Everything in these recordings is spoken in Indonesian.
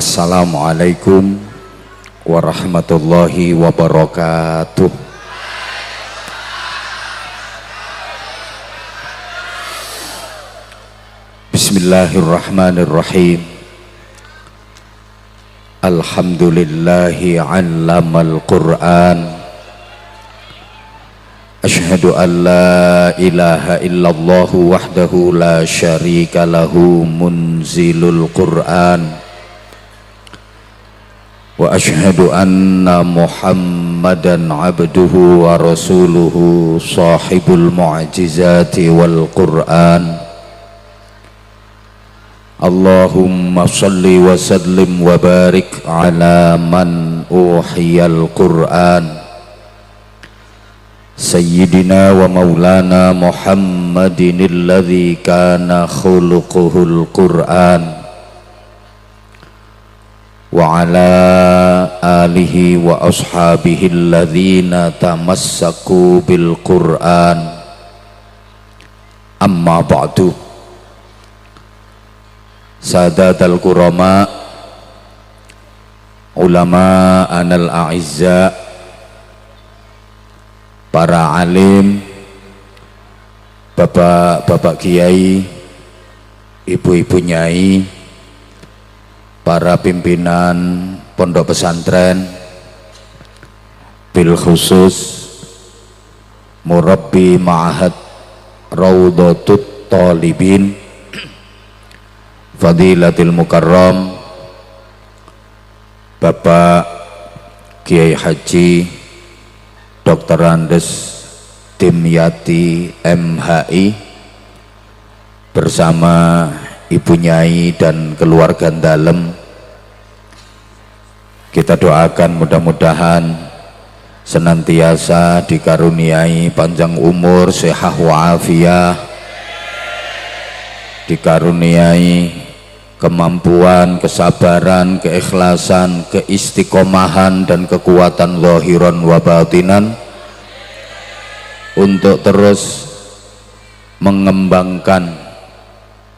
Assalamualaikum warahmatullahi wabarakatuh. Bismillahirrahmanirrahim. Alhamdulillahi 'allamal Qur'an. Asyhadu an la ilaha illallah wahdahu la syarika lahu munzilul Qur'an. Wa asyhadu anna Muhammadan abduhu wa rasuluhu sahibul mu'jizati wal Qur'an. Allahumma salli wa sallim wa barik ala man uhiyal Qur'an. Sayyidina wa maulana Muhammadin alladhi kana khuluquhul Qur'an. Wa ala alihi wa ashabihi alladhina tamassaku bil Qur'an. Amma ba'du. Sadatul kurama, ulama anal a'izza, para alim, bapak-bapak kiai, ibu-ibu nyai, para pimpinan pondok pesantren, bil khusus murabbi ma'had Raudhatut Thalibin Fadilatil Mukarram Bapak Kiai Haji Dr. Andes Dimyati MHI bersama Ibu Nyai dan keluarga dalem, kita doakan mudah-mudahan senantiasa dikaruniai panjang umur, sehat wa'afiyah, dikaruniai kemampuan, kesabaran, keikhlasan, keistiqomahan dan kekuatan zahiran wa batinan untuk terus mengembangkan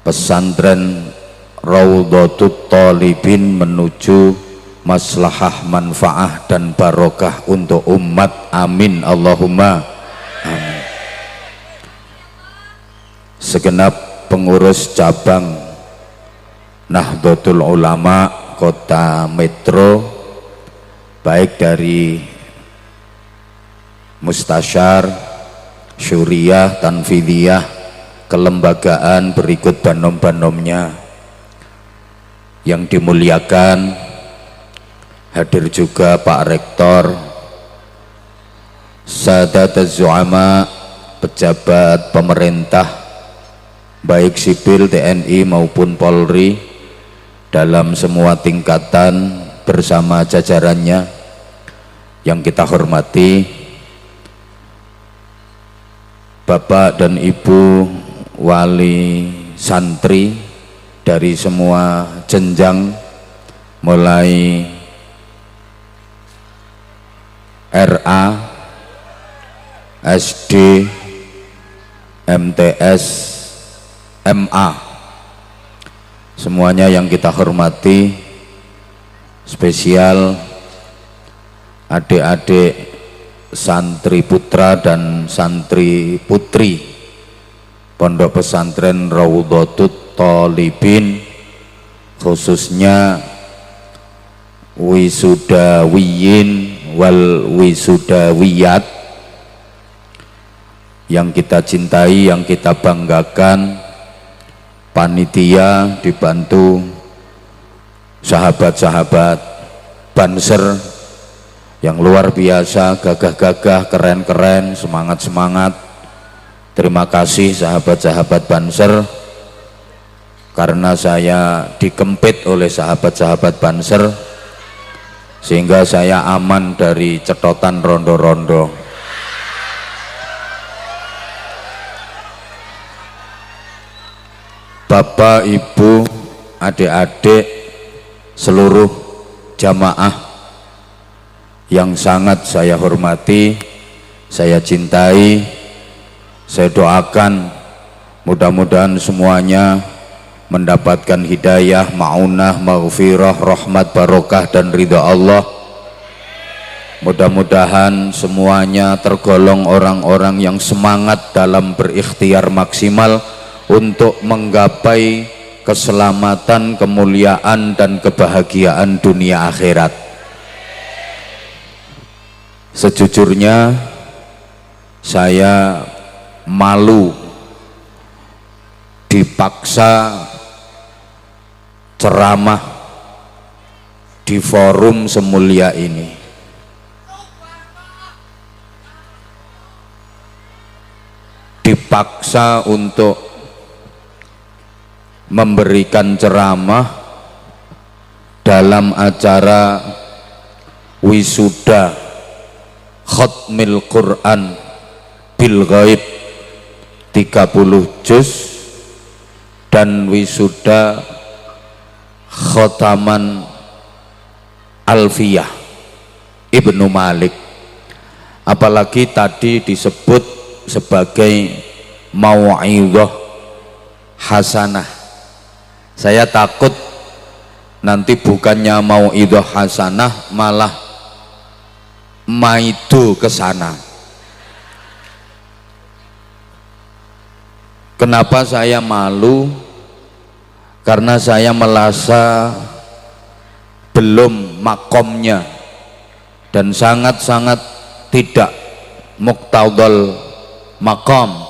pesantren Raudhatut Thalibin menuju maslahah, manfaah dan barokah untuk umat. Amin Allahumma amin. Segenap pengurus cabang Nahdlatul Ulama Kota Metro, baik dari Mustasyar, Syuriah, Tanfidiyah, kelembagaan berikut banom-banomnya yang dimuliakan, hadir juga Pak Rektor, Sadatuz Zu'ama, pejabat pemerintah baik sipil, TNI maupun Polri dalam semua tingkatan bersama jajarannya yang kita hormati, Bapak dan Ibu wali santri dari semua jenjang mulai RA, SD, MTS, MA, semuanya yang kita hormati, spesial adik-adik santri putra dan santri putri pondok pesantren Raudhatut Thalibin, khususnya wisudawiyin wal wisudawiyat yang kita cintai, yang kita banggakan. Panitia dibantu sahabat-sahabat Banser yang luar biasa, gagah-gagah, keren-keren, semangat-semangat. Terima kasih sahabat-sahabat Banser, karena saya dikempit oleh sahabat-sahabat Banser sehingga saya aman dari cetotan rondo-rondo. Bapak, Ibu, adik-adik, seluruh jamaah yang sangat saya hormati, saya cintai, saya doakan mudah-mudahan semuanya mendapatkan hidayah, ma'unah, maghfirah, rahmat, barokah dan ridha Allah. Mudah-mudahan semuanya tergolong orang-orang yang semangat dalam berikhtiar maksimal untuk menggapai keselamatan, kemuliaan dan kebahagiaan dunia akhirat. Sejujurnya saya malu dipaksa ceramah di forum semulia ini. Dipaksa untuk memberikan ceramah dalam acara wisuda khatmil Quran bil ghaib 30 juz dan wisuda khataman Alfiyah Ibnu Malik, apalagi tadi disebut sebagai mau'idhah hasanah. Saya takut nanti bukannya mau'idhah hasanah malah maido ke sana. Kenapa saya malu? Karena saya merasa belum makomnya dan sangat-sangat tidak muqtadal makom,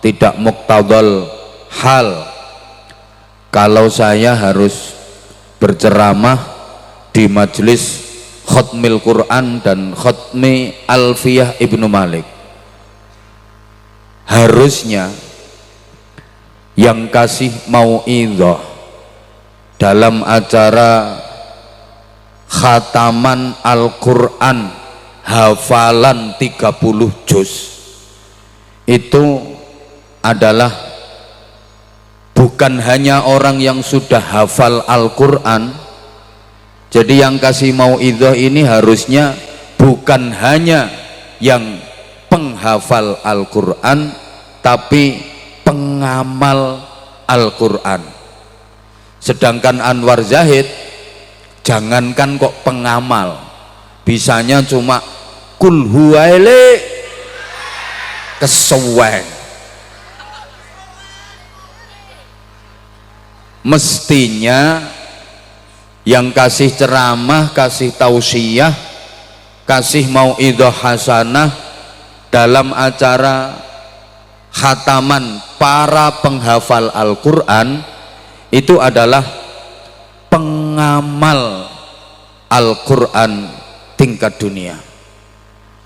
tidak muqtadal hal kalau saya harus berceramah di majelis khatmil Quran dan khatmi Alfiyah Ibnu Malik. Harusnya yang kasih mau'idhah dalam acara khataman Al-Quran hafalan 30 juz itu adalah bukan hanya orang yang sudah hafal Al-Quran. Jadi yang kasih mau'idhah ini harusnya bukan hanya yang penghafal Al-Quran tapi pengamal Al-Quran. Sedangkan Anwar Zahid jangankan kok pengamal, bisanya cuma kul huwaile kesuwen. Mestinya yang kasih ceramah, kasih tausiah, kasih mau'idhah hasanah dalam acara khataman para penghafal Al-Quran itu adalah pengamal Al-Quran tingkat dunia.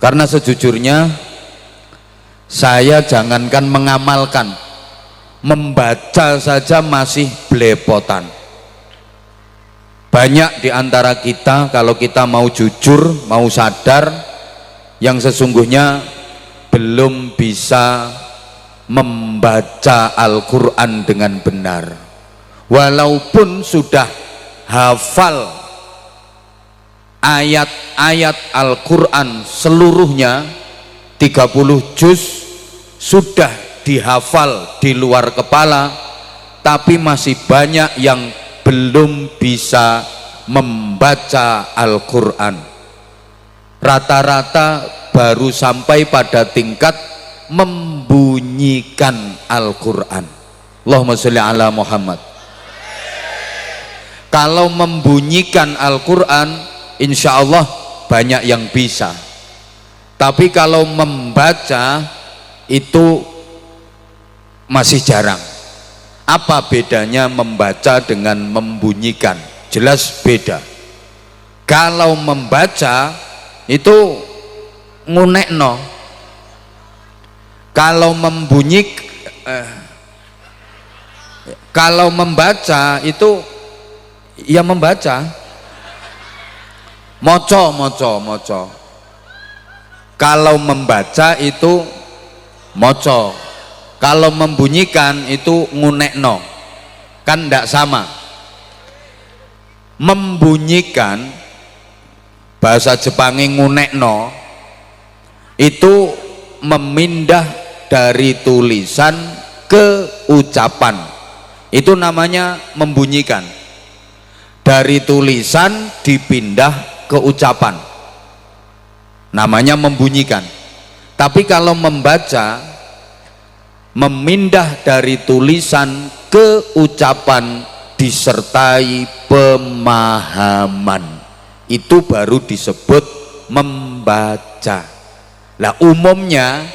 Karena sejujurnya saya jangankan mengamalkan, membaca saja masih belepotan. Banyak di antara kita, kalau kita mau jujur, mau sadar, yang sesungguhnya belum bisa membaca Al-Quran dengan benar, walaupun sudah hafal ayat-ayat Al-Quran seluruhnya 30 juz sudah dihafal di luar kepala, tapi masih banyak yang belum bisa membaca Al-Quran. Rata-rata baru sampai pada tingkat membunyikan Al-Quran. Allahumma sholli ala Muhammad. Kalau membunyikan Al-Quran insya Allah banyak yang bisa, tapi kalau membaca itu masih jarang. Apa bedanya membaca dengan membunyikan? Jelas beda. Kalau membaca itu ngunekno, kalau kalau membaca itu ya membaca, moco. Kalau membaca itu moco, kalau membunyikan itu ngunekno, kan tidak sama. Membunyikan bahasa Jepangnya ngunekno itu memindah dari tulisan ke ucapan. Itu namanya membunyikan. Dari tulisan dipindah ke ucapan, namanya membunyikan. Tapi kalau membaca, memindah dari tulisan ke ucapan disertai pemahaman, itu baru disebut membaca. Lah umumnya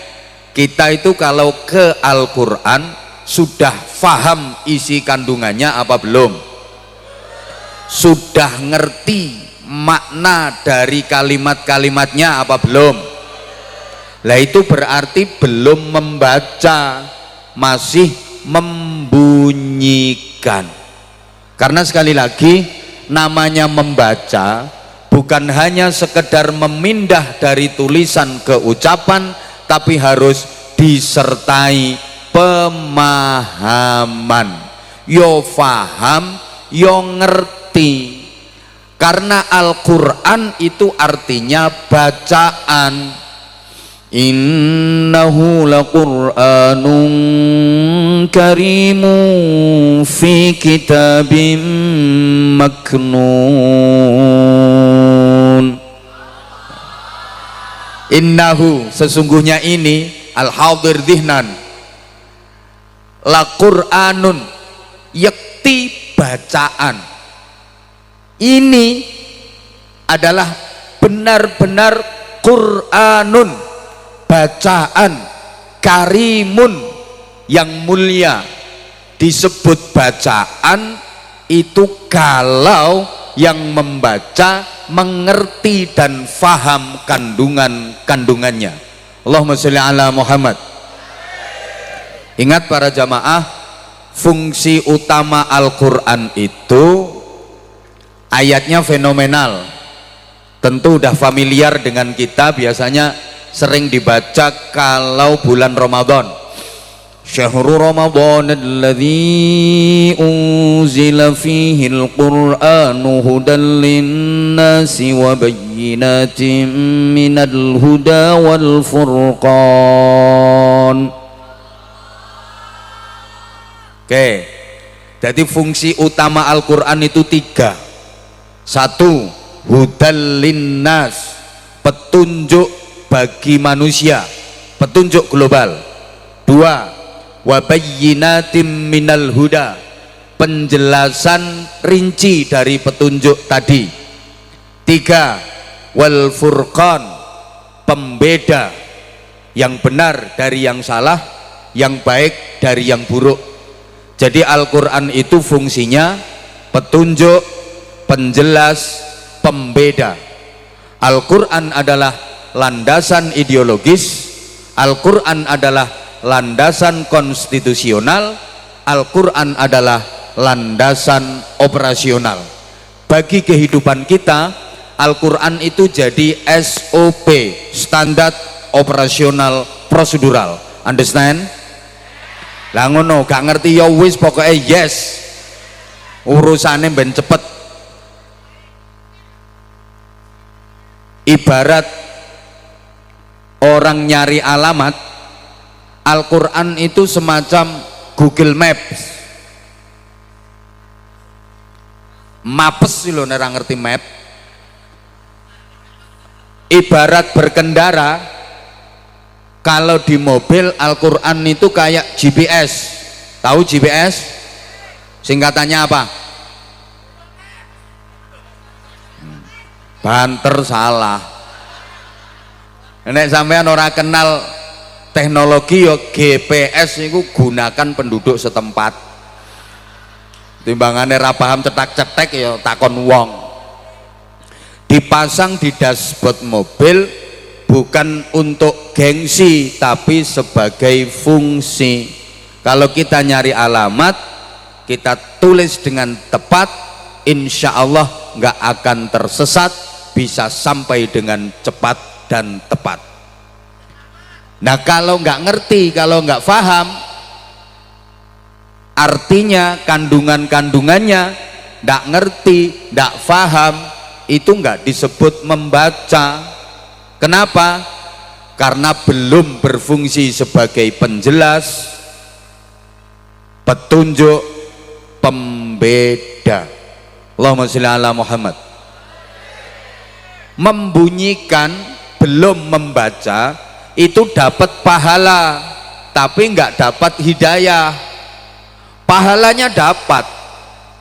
kita itu kalau ke Al-Quran sudah faham isi kandungannya apa belum? Sudah ngerti makna dari kalimat-kalimatnya apa belum? Lah itu berarti belum membaca, masih membunyikan. Karena sekali lagi namanya membaca bukan hanya sekedar memindah dari tulisan ke ucapan, tapi harus disertai pemahaman. Yo faham, yo ngerti. Karena Al-Quran itu artinya bacaan. Innahu laqur'anun karimun fi kitabim maknun. Innahu, sesungguhnya ini, al-hadir dhihnan, laqur'anun, yakti bacaan. Ini adalah benar-benar Qur'anun, bacaan, karimun, yang mulia. Disebut bacaan itu kalau yang membaca mengerti dan faham kandungannya. Allahumma sholli ala Muhammad. Ingat para jamaah, fungsi utama Al-Quran itu ayatnya fenomenal. Tentu udah familiar dengan kita, biasanya sering dibaca kalau bulan Ramadan. Syahrul Ramadan alladzi unzila fihi al-Qur'anu hudan lin-nasi wa bayyinatin minal huda wal furqan. Oke, jadi fungsi utama Al-Quran itu 3. 1, hudan lin-nas, petunjuk bagi manusia, petunjuk global. 2, wabayyinatim minal huda, penjelasan rinci dari petunjuk tadi. 3, wal furqan, pembeda yang benar dari yang salah, yang baik dari yang buruk. Jadi Al-Quran itu fungsinya petunjuk, penjelas, pembeda. Al-Quran adalah landasan ideologis, Al-Quran adalah landasan konstitusional, Al-Quran adalah landasan operasional. Bagi kehidupan kita, Al-Quran itu jadi SOP, standar operasional prosedural. Understand? Lah ngono, gak ngerti ya wis, pokoknya yes, urusannya ben cepet. Ibarat orang nyari alamat, Al-Quran itu semacam Google Maps. Mapes sih lo nera ngerti map. Ibarat berkendara, kalau di mobil Al-Quran itu kayak GPS. Tahu GPS? Singkatannya apa? Banter, salah. Nek sampean ora kenal teknologi ya GPS itu gunakan penduduk setempat. Timbangannya ra paham cetak-cetek ya takon wong. Dipasang di dashboard mobil bukan untuk gengsi tapi sebagai fungsi. Kalau kita nyari alamat, kita tulis dengan tepat, insya Allah nggak akan tersesat, bisa sampai dengan cepat dan tepat. Nah kalau nggak ngerti, kalau nggak paham artinya, kandungannya, nggak ngerti, nggak paham, itu nggak disebut membaca. Kenapa? Karena belum berfungsi sebagai penjelas, petunjuk, pembeda. Allahumma sholli ala Muhammad. Membunyikan belum membaca itu dapat pahala, tapi nggak dapat hidayah. Pahalanya dapat,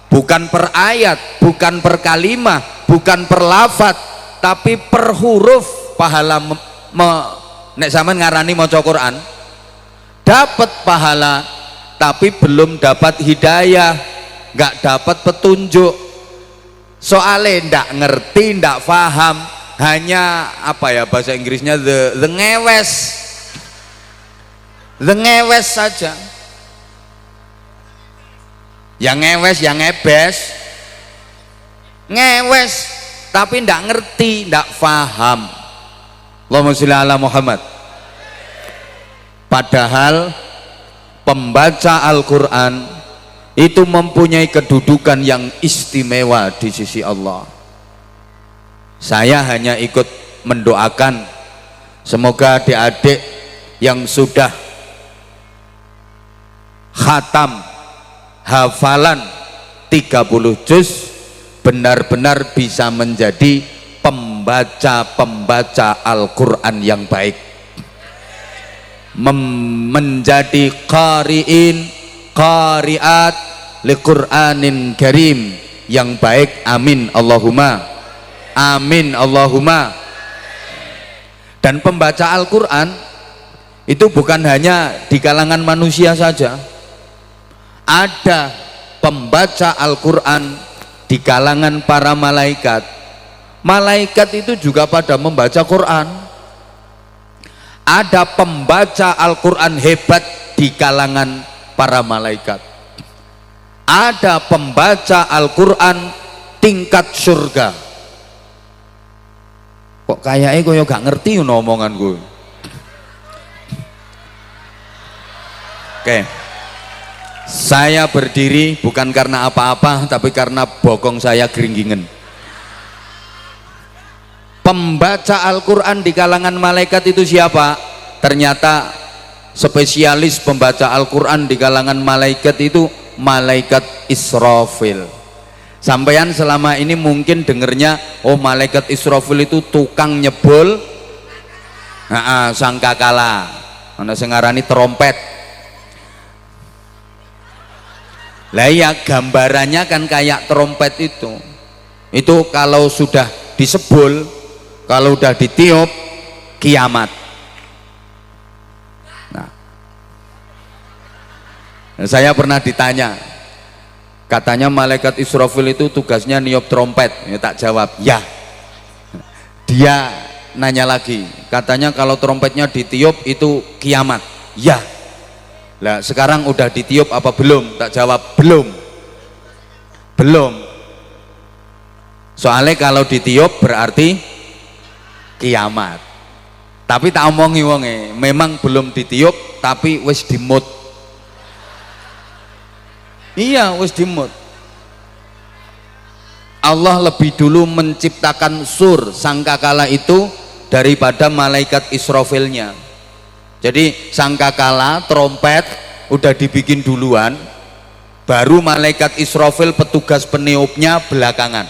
bukan per ayat, bukan per kalimah, bukan per lafat, tapi per huruf. Pahala nek sampean ngarani maca Quran dapat pahala, tapi belum dapat hidayah, nggak dapat petunjuk. Soalnya ndak ngerti, ndak paham, hanya apa ya bahasa Inggrisnya the ngewes saja. Yang ngewes, yang ngebes, ngewes, tapi ndak ngerti, ndak paham. Allahumma sholli ala Muhammad. Padahal pembaca Al-Quran itu mempunyai kedudukan yang istimewa di sisi Allah. Saya hanya ikut mendoakan semoga adik-adik yang sudah khatam hafalan 30 juz benar-benar bisa menjadi pembaca-pembaca Al-Quran yang baik, menjadi qari'in qari'at liqur'anin karim yang baik. Amin Allahumma amin Allahumma. Dan pembaca Al-Quran itu bukan hanya di kalangan manusia saja, ada pembaca Al-Quran di kalangan para malaikat. Malaikat itu juga pada membaca Quran. Ada pembaca Al-Quran hebat di kalangan para malaikat. Ada pembaca Al-Quran tingkat surga. Kok kayaknya kok gak ngerti omongan gue. Oke, saya berdiri bukan karena apa-apa, tapi karena bokong saya geringgingen. Pembaca Al-Quran di kalangan malaikat itu siapa? Ternyata spesialis pembaca Al-Quran di kalangan malaikat itu malaikat Israfil. Sampeyan selama ini mungkin dengernya, oh malaikat Israfil itu tukang nyebul sangkakala, ana sing ngarani trompet. Lah ya gambarannya kan kayak trompet itu kalau sudah disebul, kalau udah ditiup, kiamat. Saya pernah ditanya, katanya malaikat Israfil itu tugasnya niup trompet. Ya, tak jawab ya. Dia nanya lagi, katanya kalau trompetnya ditiup itu kiamat. Ya. Lah sekarang udah ditiup apa belum? Tak jawab belum. Belum. Soalnya kalau ditiup berarti kiamat. Tapi tak omongi wonge, memang belum ditiup tapi wis dimut. Iya, wis dimut. Allah lebih dulu menciptakan sur sangkakala itu daripada malaikat Israfilnya. Jadi sangkakala, trompet udah dibikin duluan, baru malaikat Israfil petugas peniupnya belakangan.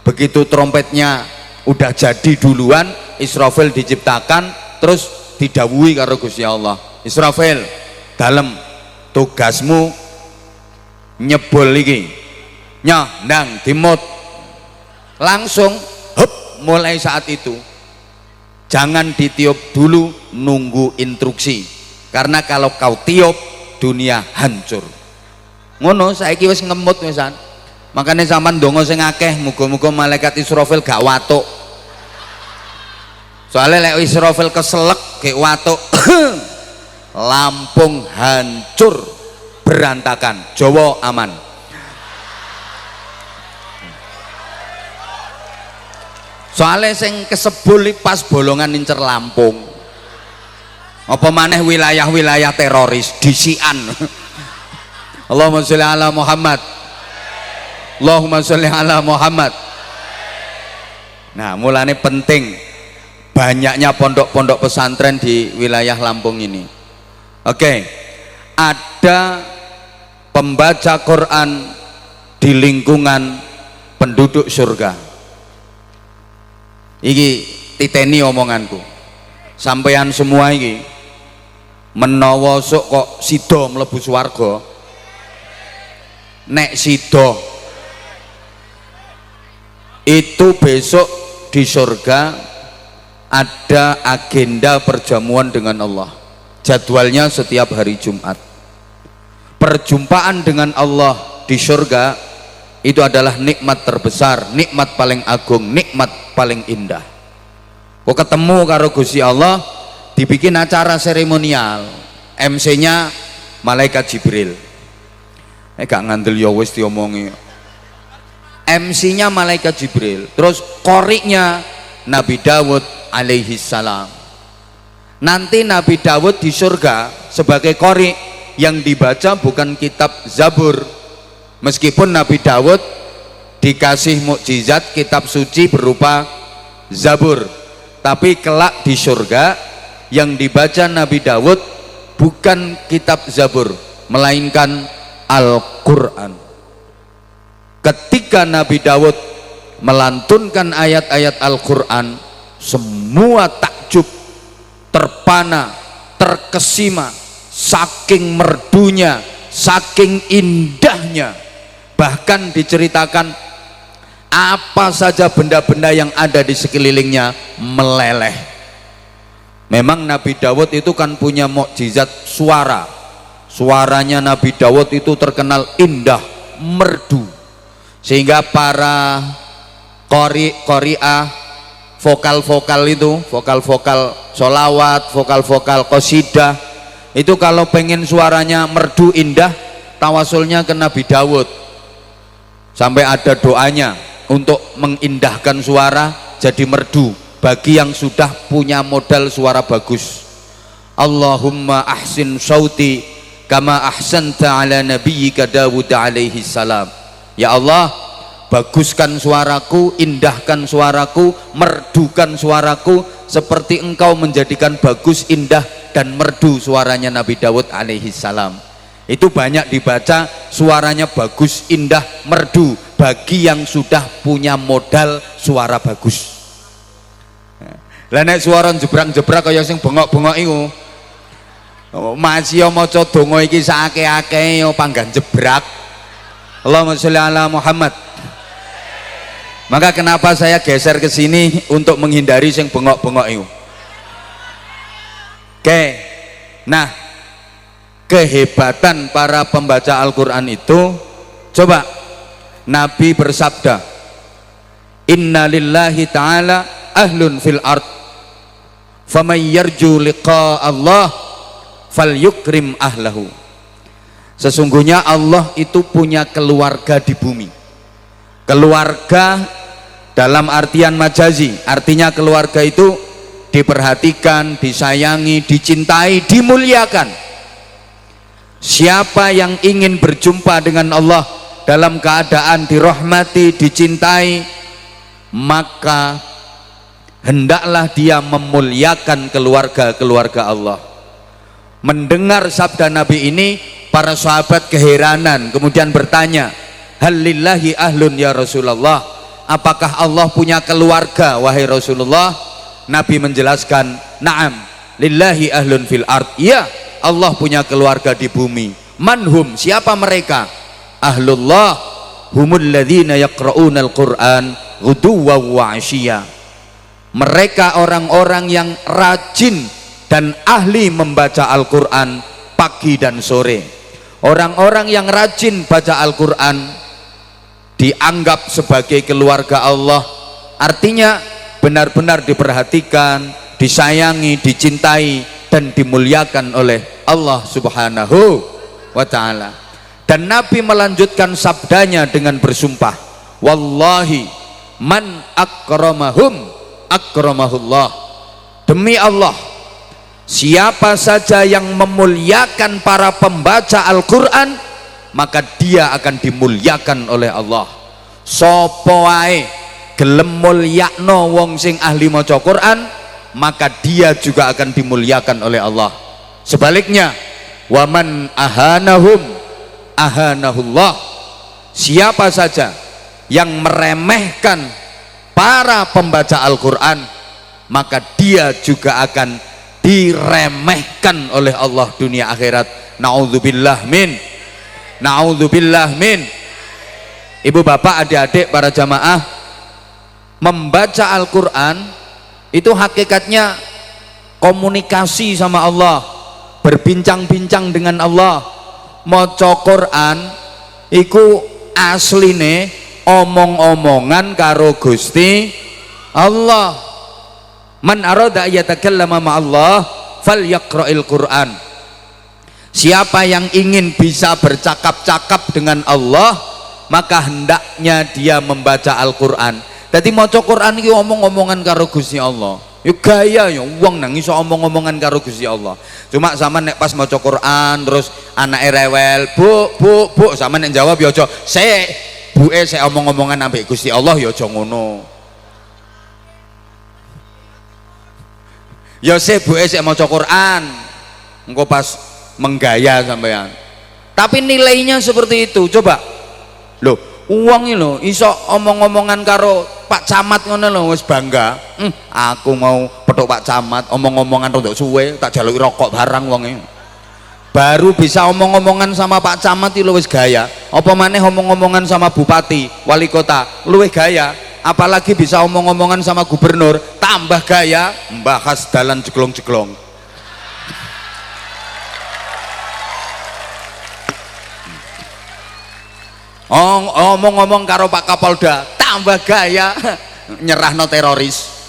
Begitu trompetnya udah jadi duluan, Israfil diciptakan, terus didhawuhi karo Gusti Allah, Israfil, dalem tugasmu nyebul iki, nyah ndang dimut. Langsung hup, mulai saat itu jangan ditiup dulu, nunggu instruksi, karena kalau kau tiup dunia hancur. Ngono saiki wis ngemut wisan. Makanya sampean ndonga sing akeh, muga-muga malaikat Israfil gak watuk. Soalnya lek Israfil keselek gek watuk Lampung hancur berantakan, Jawa aman. Soalnya sing kesebul pas bolongan incer Lampung, apa maneh wilayah-wilayah teroris disian. Allahumma sholli ala Muhammad. Allahumma sholli ala Muhammad. Nah, mulane penting banyaknya pondok-pondok pesantren di wilayah Lampung ini. Oke, ada pembaca Quran di lingkungan penduduk surga. Iki titeni omonganku. Sampeyan semua iki menawa sok kok sida mlebu swarga, nek sida itu besok di surga ada agenda perjamuan dengan Allah. Jadwalnya setiap hari Jumat. Perjumpaan dengan Allah di surga itu adalah nikmat terbesar, nikmat paling agung, nikmat paling indah. Kok ketemu karo Gusti Allah, dibikin acara seremonial, MC-nya malaikat Jibril. Gak ngandel ya wis diomongi. MC-nya malaikat Jibril, terus koriknya Nabi Dawud alaihi salam. Nanti Nabi Dawud di surga sebagai korik yang dibaca bukan kitab Zabur, meskipun Nabi Dawud dikasih mukjizat kitab suci berupa Zabur, tapi kelak di surga yang dibaca Nabi Dawud bukan kitab Zabur melainkan Al-Quran. Ketika Nabi Dawud melantunkan ayat-ayat Al-Quran, semua takjub, terpana, terkesima, saking merdunya, saking indahnya. Bahkan diceritakan apa saja benda-benda yang ada di sekelilingnya meleleh. Memang Nabi Dawud itu kan punya mukjizat suara. Suaranya Nabi Dawud itu terkenal indah, merdu, sehingga para qari'ah, vokal-vokal itu, vokal-vokal sholawat, vokal-vokal qasidah itu kalau pengen suaranya merdu indah, tawasulnya ke Nabi Dawud. Sampai ada doanya untuk mengindahkan suara jadi merdu bagi yang sudah punya modal suara bagus. Allahumma ahsin sauti kama ahsanta ala nabiyyika Dawud alaihi salam. Ya Allah, baguskan suaraku, indahkan suaraku, merdukan suaraku seperti engkau menjadikan bagus, indah dan merdu suaranya Nabi Dawud alaihi salam. Itu banyak dibaca, suaranya bagus, indah, merdu bagi yang sudah punya modal suara bagus. Lah nek suara jebrang-jebrak kaya sing bengok-bengok iku, masih maca donga iki sakake-ake yo panggan jebrak. Allahumma sholli ala Muhammad. Maka kenapa saya geser ke sini untuk menghindari sing bengok-bengok itu. Oke. Nah, kehebatan para pembaca Al-Qur'an itu, coba Nabi bersabda, "Inna lillahi ta'ala ahlun fil ard. Faman yarju liqa Allah falyukrim ahlahu." Sesungguhnya Allah itu punya keluarga di bumi. Keluarga dalam artian majazi, artinya keluarga itu diperhatikan, disayangi, dicintai, dimuliakan. Siapa yang ingin berjumpa dengan Allah dalam keadaan dirahmati, dicintai, maka hendaklah dia memuliakan keluarga-keluarga Allah. Mendengar sabda Nabi ini, para sahabat keheranan, kemudian bertanya, "Halillahi ahlun ya Rasulullah?" Apakah Allah punya keluarga wahai Rasulullah? Nabi menjelaskan, "Na'am, lillahi ahlun fil ard." Ya, Allah punya keluarga di bumi. Manhum, siapa mereka? Ahlullah humul ladzina yaqra'una al-Qur'an ghuduwwan wa 'ashiyya. Mereka orang-orang yang rajin dan ahli membaca Al-Qur'an pagi dan sore. Orang-orang yang rajin baca Al-Qur'an dianggap sebagai keluarga Allah, artinya benar-benar diperhatikan, disayangi, dicintai dan dimuliakan oleh Allah Subhanahu wa ta'ala. Dan Nabi melanjutkan sabdanya dengan bersumpah, "Wallahi man akramahum akramahullah." Demi Allah, siapa saja yang memuliakan para pembaca Al-Qur'an, maka dia akan dimuliakan oleh Allah. Sapa wae gelem mulyakno wong sing ahli maca Quran, maka dia juga akan dimuliakan oleh Allah. Sebaliknya, waman ahanahum ahanahullah. siapa saja yang meremehkan para pembaca Al-Quran, maka dia juga akan diremehkan oleh Allah dunia akhirat. Na'udzubillah min, na'udzubillah min. Ibu bapak adik-adik para jamaah, membaca Al-Quran itu hakikatnya komunikasi sama Allah, berbincang-bincang dengan Allah. Maca Quran iku asline omong-omongan karo Gusti Allah. Man arada ayatakallama ma'allah falyaqra'il Quran. Siapa yang ingin bisa bercakap-cakap dengan Allah, maka hendaknya dia membaca Al-Quran. Jadi maca Quran iki omong-omongan karo Gusti Allah. Ya gaya ya wong nang iso omong-omongan karo Gusti Allah. Cuma sama nek pas maca Quran terus anake rewel, Bu, sama nek jawab ya aja, "Sik, buke sik omong-omongan ambek Gusti Allah ya aja ngono." Ya sik buke sik maca Quran. Engko pas menggaya sampean. Tapi nilainya seperti itu. Coba loh, uang ini loh iso omong-omongan karo Pak Camat ngono lho, wis bangga. Aku mau petuk Pak Camat, omong-omongan rodok suwe, tak jaluki rokok barang wong ini. Baru bisa omong-omongan sama Pak Camat itu wis gaya. Apa maneh omong-omongan sama bupati, wali kota, luwih gaya. Apalagi bisa omong-omongan sama gubernur, tambah gaya, mbahas dalan jeglong-jeglong. Ngomong-ngomong karo Pak Kapolda, tambah gaya, nyerahno teroris.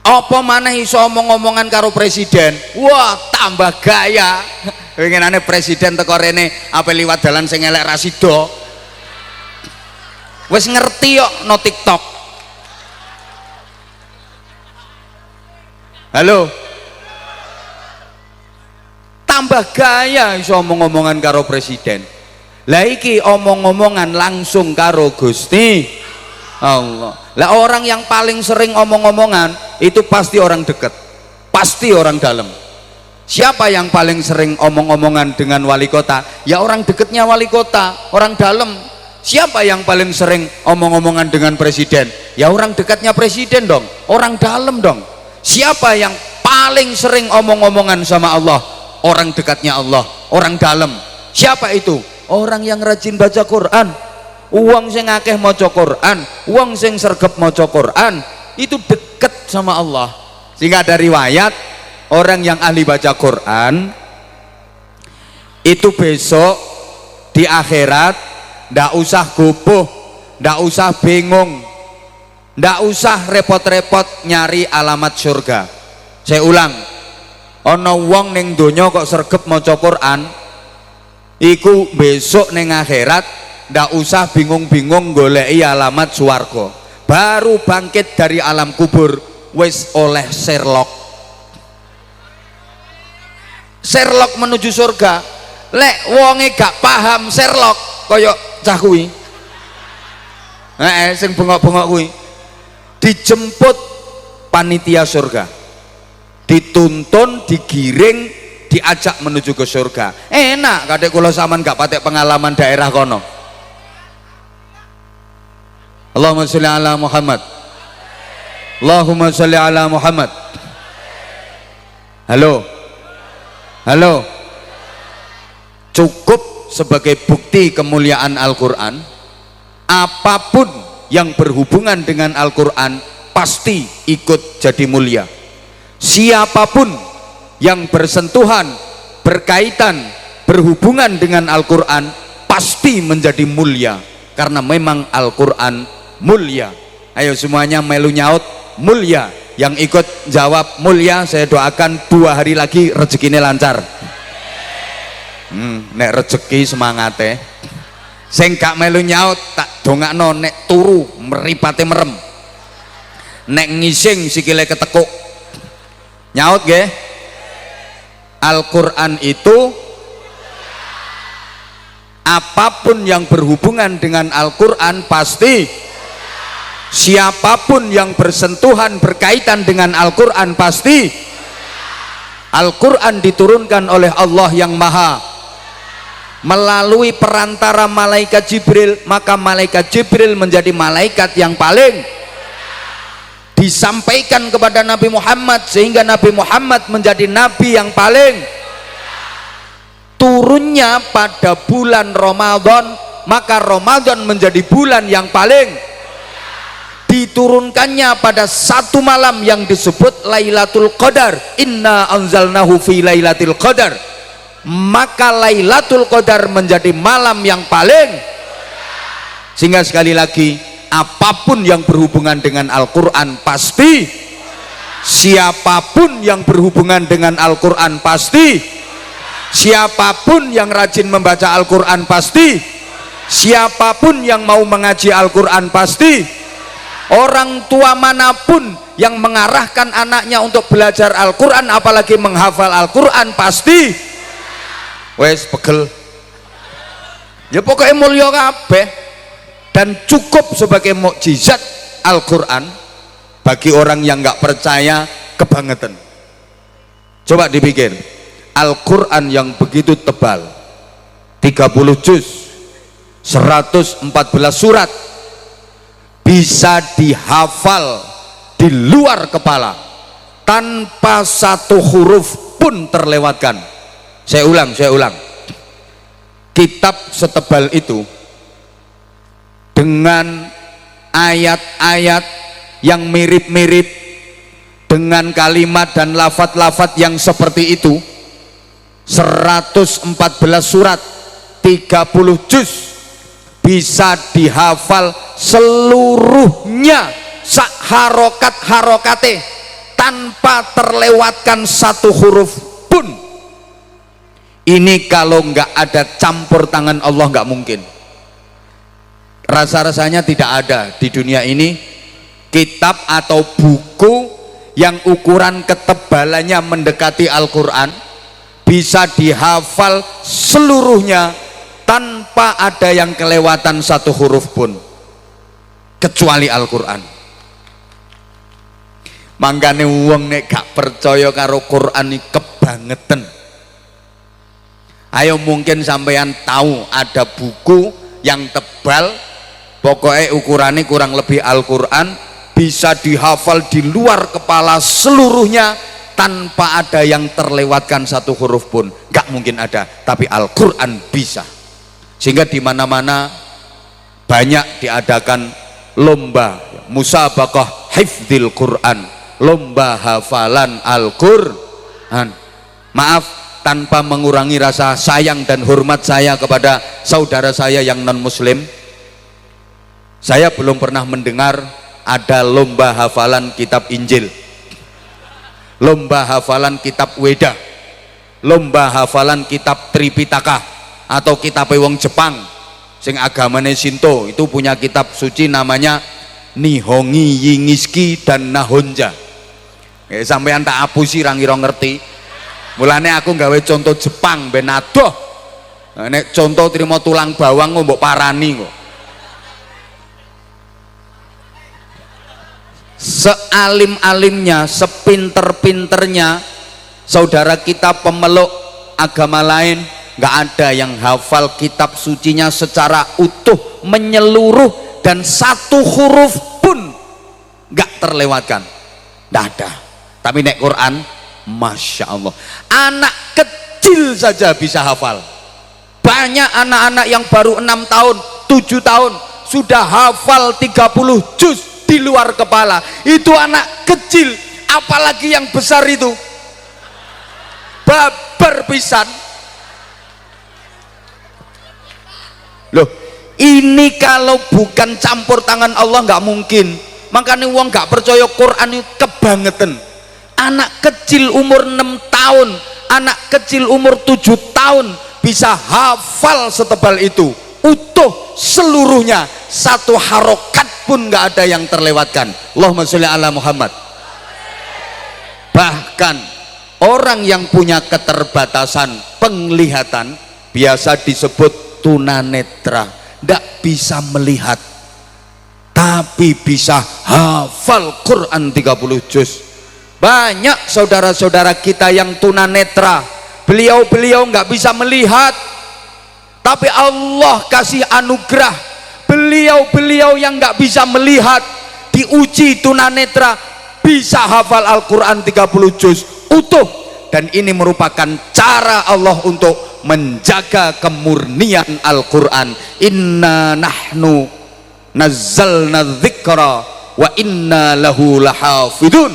Apa maneh iso omong-omongan karo presiden, wah tambah gaya. Pengenane presiden teko rene apa liwat dalan sing elek ra sida. Wis ngerti kok no TikTok. Halo, tambah gaya iso omong-omongan karo presiden. Lah iki omong-omongan langsung karo Gusti Allah. Lah orang yang paling sering omong-omongan itu pasti orang dekat, pasti orang dalam. Siapa yang paling sering omong-omongan dengan wali kota? Ya orang dekatnya wali kota, orang dalam. Siapa yang paling sering omong-omongan dengan presiden? Ya orang dekatnya presiden dong, orang dalam dong. Siapa yang paling sering omong-omongan sama Allah? Orang dekatnya Allah, orang dalam. Siapa itu? Orang yang rajin baca Quran. Uang sing akeh maca Quran, uang sing sregep maca Quran, itu dekat sama Allah. Sehingga ada riwayat orang yang ahli baca Quran itu besok di akhirat ndak usah gopoh, ndak usah bingung, ndak usah repot-repot nyari alamat surga. Saya ulang, ana wong ning donya kok sregep maca Quran, iku besok ning akhirat ndak usah bingung-bingung goleki alamat swarga. Baru bangkit dari alam kubur wis oleh Sherlock. Sherlock menuju surga. Lek wonge gak paham Sherlock kaya cah kuwi, sing bengok-bengok kuwi, dijemput panitia surga, dituntun, digiring, diajak menuju ke surga. Enak kadek kula sampean gak patek pengalaman daerah kono. Allahumma sholli ala Muhammad, Allahumma sholli ala Muhammad. Halo, halo. Cukup sebagai bukti kemuliaan Al-Quran, apapun yang berhubungan dengan Al-Quran pasti ikut jadi mulia. Siapapun yang bersentuhan, berkaitan, berhubungan dengan Al-Quran pasti menjadi mulia, karena memang Al-Quran mulia. Ayo semuanya melu nyaut mulia. Yang ikut jawab mulia, saya doakan 2 hari lagi rezekinya lancar. Nek rezeki semangate. Sing gak melu nyaut tak dongakno nek turu mripate merem, nek ngising sikile ketekuk. Nyaut nggih. Al-Quran itu apapun yang berhubungan dengan Al-Quran pasti, siapapun yang bersentuhan berkaitan dengan Al-Quran pasti. Al-Quran diturunkan oleh Allah yang maha melalui perantara malaikat Jibril, maka malaikat Jibril menjadi malaikat yang paling disampaikan kepada Nabi Muhammad, sehingga Nabi Muhammad menjadi nabi yang paling turunnya pada bulan Ramadan, maka Ramadan menjadi bulan yang paling diturunkannya pada satu malam yang disebut Lailatul Qadar. Inna anzalnahu fi Lailatul Qadar, maka Lailatul Qadar menjadi malam yang paling. Sehingga sekali lagi, apapun yang berhubungan dengan Al-Quran pasti, siapapun yang berhubungan dengan Al-Quran pasti, siapapun yang rajin membaca Al-Quran pasti, siapapun yang mau mengaji Al-Quran pasti, orang tua manapun yang mengarahkan anaknya untuk belajar Al-Quran apalagi menghafal Al-Quran pasti wes pegel ya, pokoknya mulia kabeh. Dan cukup sebagai mukjizat Al-Quran bagi orang yang nggak percaya kebangetan. Coba dipikir, Al-Quran yang begitu tebal, 30 juz, 114 surat, bisa dihafal di luar kepala tanpa satu huruf pun terlewatkan. Saya ulang, kitab setebal itu dengan ayat-ayat yang mirip-mirip, dengan kalimat dan lafat-lafat yang seperti itu, 114 surat, 30 juz, bisa dihafal seluruhnya sak harokat-harokate tanpa terlewatkan satu huruf pun. Ini kalau nggak ada campur tangan Allah nggak mungkin. Rasa-rasanya tidak ada di dunia ini kitab atau buku yang ukuran ketebalannya mendekati Al-Quran bisa dihafal seluruhnya tanpa ada yang kelewatan satu huruf pun, kecuali Al-Quran. Mangkane wong nek gak percaya karo Quran ini kebangetan. Ayo mungkin sampean tahu ada buku yang tebal, pokoknya ukurannya kurang lebih Al-Quran, bisa dihafal di luar kepala seluruhnya tanpa ada yang terlewatkan satu huruf pun. Gak mungkin ada, tapi Al-Quran bisa. Sehingga di mana-mana banyak diadakan lomba musabaqah hifdzil Quran, lomba hafalan Al-Quran. Maaf, tanpa mengurangi rasa sayang dan hormat saya kepada saudara saya yang non muslim, saya belum pernah mendengar ada lomba hafalan kitab Injil, lomba hafalan kitab Weda, lomba hafalan kitab Tripitaka atau kitab wong Jepang sing agamane Shinto itu punya kitab suci namanya Nihongi Yingiski dan Nahonja. Sampean tak apusi ra ngira ngerti. Mulane aku gawe contoh Jepang ben adoh. Nek contoh trimo tulang bawang mbok parani kok. Sealim-alimnya, sepinter-pinternya saudara kita pemeluk agama lain, nggak ada yang hafal kitab sucinya secara utuh menyeluruh dan satu huruf pun nggak terlewatkan, nggak ada. Tapi nek Quran, masya Allah, anak kecil saja bisa hafal. Banyak anak-anak yang baru 6 tahun 7 tahun sudah hafal 30 juz di luar kepala. Itu anak kecil, apalagi yang besar itu babar pisan. Loh, ini kalau bukan campur tangan Allah nggak mungkin. Makanya wong nggak percaya Quran itu kebangetan. Anak kecil umur 6 tahun, anak kecil umur 7 tahun bisa hafal setebal itu utuh seluruhnya, satu harokat pun nggak ada yang terlewatkan. Allahumma sholli ala Muhammad. Bahkan orang yang punya keterbatasan penglihatan biasa disebut tunanetra, nggak bisa melihat tapi bisa hafal Quran 30 juz. Banyak saudara-saudara kita yang tunanetra, beliau nggak bisa melihat tapi Allah kasih anugerah beliau-beliau yang nggak bisa melihat diuji tunanetra bisa hafal Al-Quran 30 juz utuh, dan ini merupakan cara Allah untuk menjaga kemurnian Al-Quran. Inna nahnu nazzalna dzikra wa inna lahu lahafidun.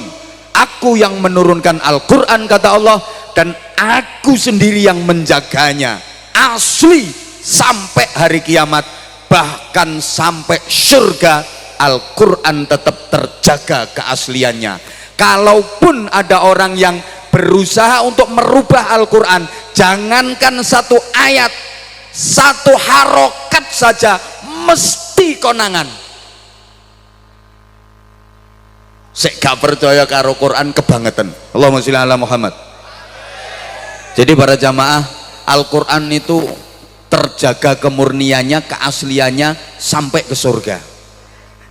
Aku yang menurunkan Al-Quran kata Allah, dan aku sendiri yang menjaganya asli sampai hari kiamat, bahkan sampai surga Al-Quran tetap terjaga keasliannya. Kalaupun ada orang yang berusaha untuk merubah Al-Quran, jangankan satu ayat, satu harokat saja mesti konangan. Sek gak percaya karo Quran kebangetan. Allahumma sholli ala Muhammad. Jadi para jamaah, Al-Quran itu terjaga kemurniannya, keasliannya sampai ke surga.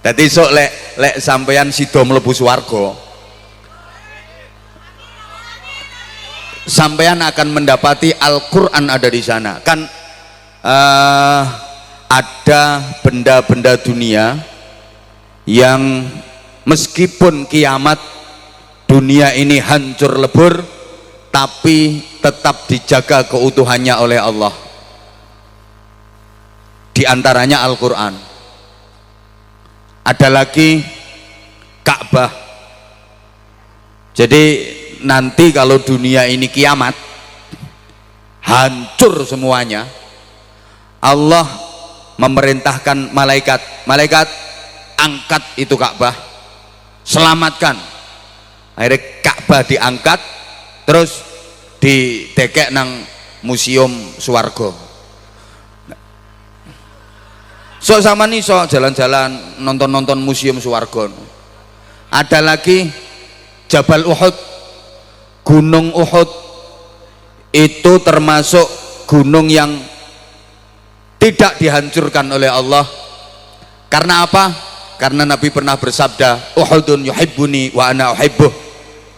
Jadi sok lek sampeyan sida mlebu swarga, sampeyan akan mendapati Al-Quran ada di sana. Kan ada benda-benda dunia yang meskipun kiamat dunia ini hancur lebur, tapi tetap dijaga keutuhannya oleh Allah. Di antaranya Al-Quran. Ada lagi Ka'bah. Jadi nanti kalau dunia ini kiamat hancur semuanya, Allah memerintahkan malaikat, malaikat angkat itu Ka'bah, selamatkan. Akhirnya Ka'bah diangkat, terus didekek nang museum swarga. So sama nih so jalan-jalan nonton-nonton museum swarga. Ada lagi Jabal Uhud, Gunung Uhud itu termasuk gunung yang tidak dihancurkan oleh Allah. Karena apa? Karena Nabi pernah bersabda, Uhudun yuhibbuni wa ana uhibbuh.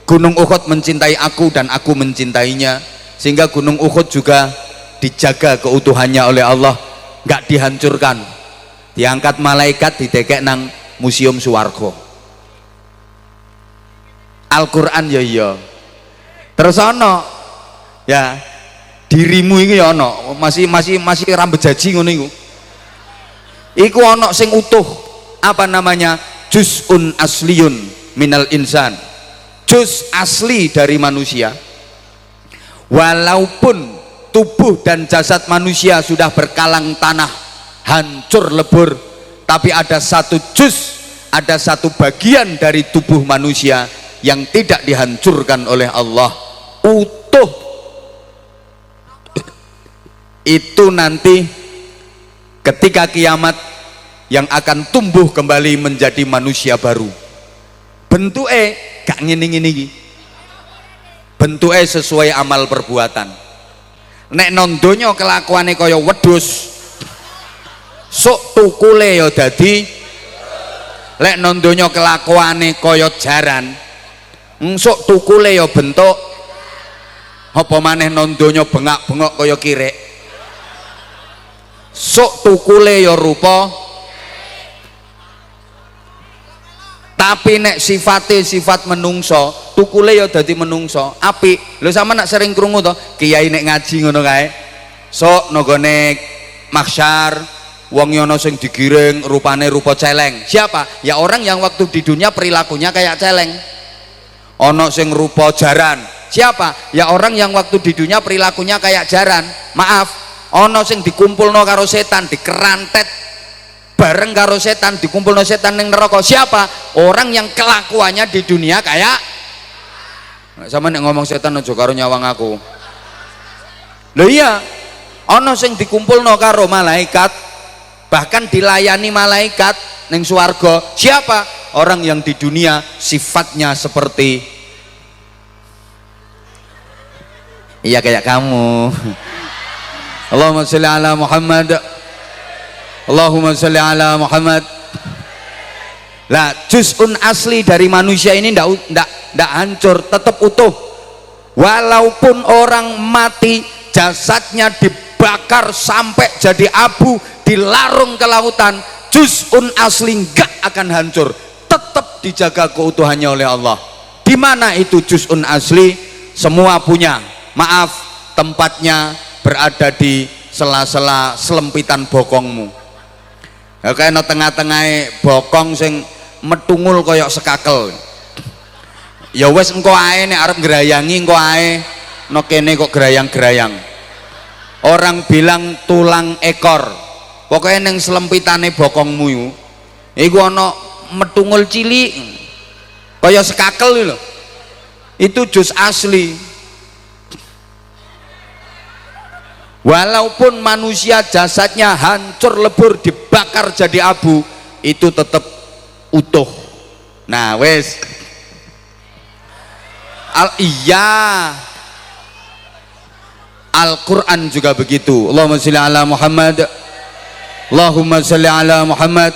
Gunung Uhud mencintai aku dan aku mencintainya, sehingga Gunung Uhud juga dijaga keutuhannya oleh Allah, nggak dihancurkan. Diangkat malaikat, didekek nang museum swarga. Al-Quran ya iya. Terus ono ya dirimu ini ya ono masih rambut jaji ngono iku. Iku ono sing utuh, apa namanya? Juz'un asliyun minal insan. Juz asli dari manusia. Walaupun tubuh dan jasad manusia sudah berkalang tanah, hancur lebur, tapi ada satu juz, ada satu bagian dari tubuh manusia yang tidak dihancurkan oleh Allah, utuh. Itu nanti ketika kiamat yang akan tumbuh kembali menjadi manusia baru. Bentuknya gak ngini-ngini, bentuknya sesuai amal perbuatan. Nek nondonyo kelakuane kaya wedhus, sok tukule ya dadi, lek nondonyo kelakuane kaya jaran, sok tukule ya bentuk, apa maneh nondonyo bengak-bengok kaya kirek, sok tukule ya rupa. Tapi nek sifate sifat menungso, tukule ya dadi menungso apik. Lho sama nak sering krungu to kiai nek ngaji ngono kae, sok nggone mahsyar wong yono sing digiring rupane rupa celeng. Siapa? Ya orang yang waktu di dunia perilakunya kayak celeng. Ono sing rupa jaran. Siapa? Ya orang yang waktu di dunia perilakunya kayak jaran. Maaf, ono sing dikumpulno karo setan, dikerantet bareng karo setan, dikumpulno setan ning neraka. Siapa? Orang yang kelakuannya di dunia kayak, sama nek ngomong setan aja karo nyawang aku. Lho iya, ono sing dikumpulno karo malaikat, bahkan dilayani malaikat ning swarga. Siapa? Orang yang di dunia sifatnya seperti, iya kayak kamu. Allahumma sholli ala Muhammad, Allahumma sholli ala Muhammad. Lah juz'un asli dari manusia ini ndak hancur, tetap utuh. Walaupun orang mati, jasadnya dibakar sampai jadi abu, dilarung ke lautan, juz'un asli nggak akan hancur, tetap dijaga keutuhannya oleh Allah. Di mana itu juz'un asli? Semua punya, maaf, tempatnya berada di sela-sela selempitan bokongmu. Ya kayak no tengah-tengah bokong sing metungul koyok sekakel. Ya wes engko ae nek arep ngerayangi engko ae, no kene kok gerayang-gerayang. Orang bilang tulang ekor, pokoknya neng selempitane bokongmu iku ana metungul cilik kaya sekakel lho. Itu juz asli. Walaupun manusia jasadnya hancur lebur, dibakar jadi abu, itu tetap utuh. Nah wes iya, Al-Quran juga begitu. Allahumma sholli ala Muhammad, Allahumma sholli ala Muhammad.